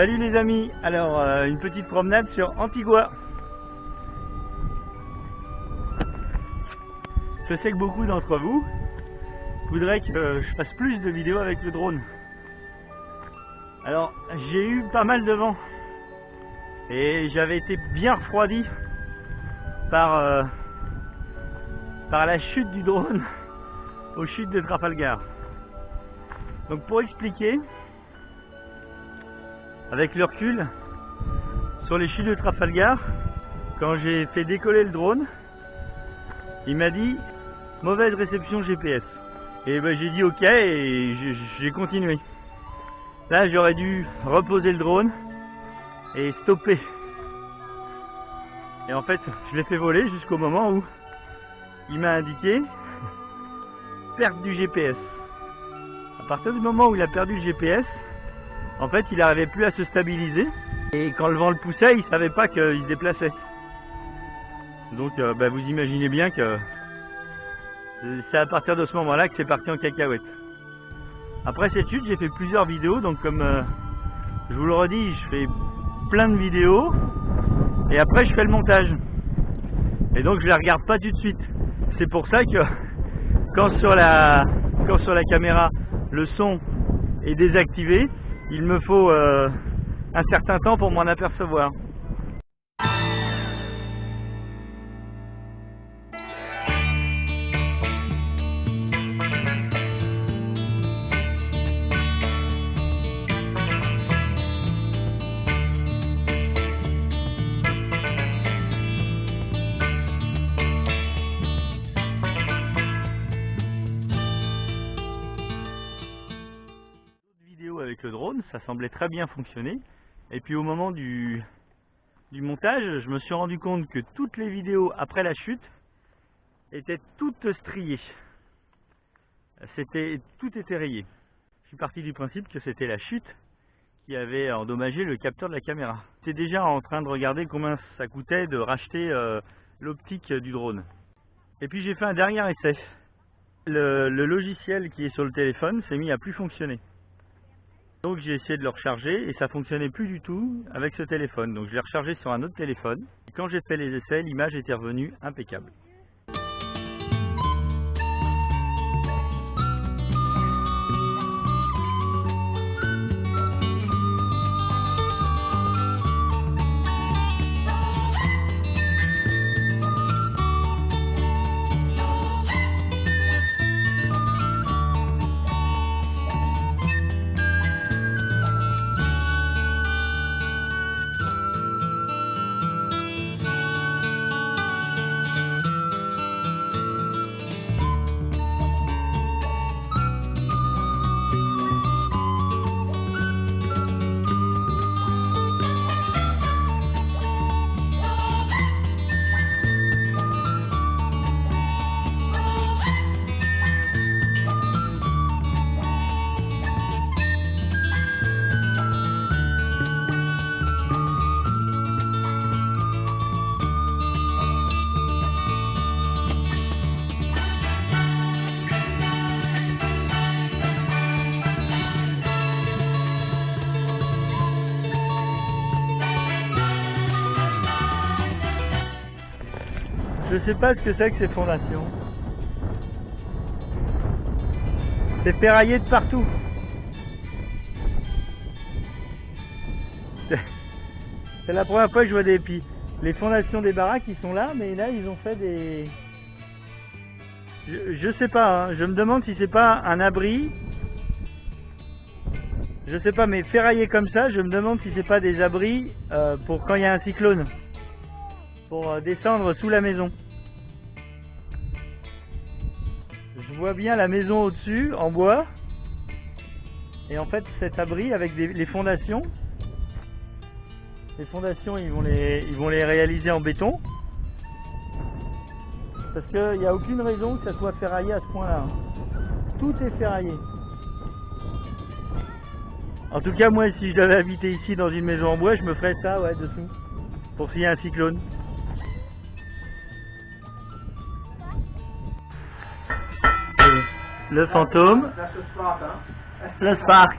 Salut les amis, alors une petite promenade sur Antigua. Je sais que beaucoup d'entre vous voudraient que je fasse plus de vidéos avec le drone. Alors j'ai eu pas mal de vent et j'avais été bien refroidi par la chute du drone aux chutes de Trafalgar. Donc pour expliquer, avec le recul, sur les chutes de Trafalgar, quand j'ai fait décoller le drone, il m'a dit mauvaise réception GPS. Et ben j'ai dit ok et j'ai continué. Là j'aurais dû reposer le drone et stopper. Et en fait je l'ai fait voler jusqu'au moment où il m'a indiqué perte du GPS. À partir du moment où il a perdu le GPS, en fait il n'arrivait plus à se stabiliser. Et quand le vent le poussait, il ne savait pas qu'il se déplaçait. Donc vous imaginez bien que c'est à partir de ce moment-là que c'est parti en cacahuète. Après cette chute, j'ai fait plusieurs vidéos. Donc comme je vous le redis, je fais plein de vidéos. Et après je fais le montage. Et donc je les regarde pas tout de suite. C'est pour ça que quand sur la caméra le son est désactivé, il me faut un certain temps pour m'en apercevoir. Avec le drone, ça semblait très bien fonctionner. Et puis au moment du montage, je me suis rendu compte que toutes les vidéos après la chute étaient toutes striées. Tout était rayé. Je suis parti du principe que c'était la chute qui avait endommagé le capteur de la caméra. J'étais déjà en train de regarder combien ça coûtait de racheter l'optique du drone. Et puis j'ai fait un dernier essai. Le logiciel qui est sur le téléphone s'est mis à plus fonctionner. Donc j'ai essayé de le recharger et ça fonctionnait plus du tout avec ce téléphone. Donc je l'ai rechargé sur un autre téléphone. Et quand j'ai fait les essais, l'image était revenue impeccable. Je sais pas ce que c'est que ces fondations. C'est ferraillé de partout. C'est la première fois que je vois les fondations des baraques qui sont là, mais là ils ont fait des... Je sais pas, hein. Je me demande si c'est pas un abri. Je sais pas, mais ferraillé comme ça, je me demande si c'est pas des abris pour quand il y a un cyclone. Pour descendre sous la maison. Je vois bien la maison au-dessus en bois et en fait cet abri avec les fondations. Les fondations ils vont les réaliser en béton parce qu'il n'y a aucune raison que ça soit ferraillé à ce point-là. Tout est ferraillé. En tout cas moi si je devais habiter ici dans une maison en bois, je me ferais ça dessous pour s'il y a un cyclone. Le fantôme, le Spark.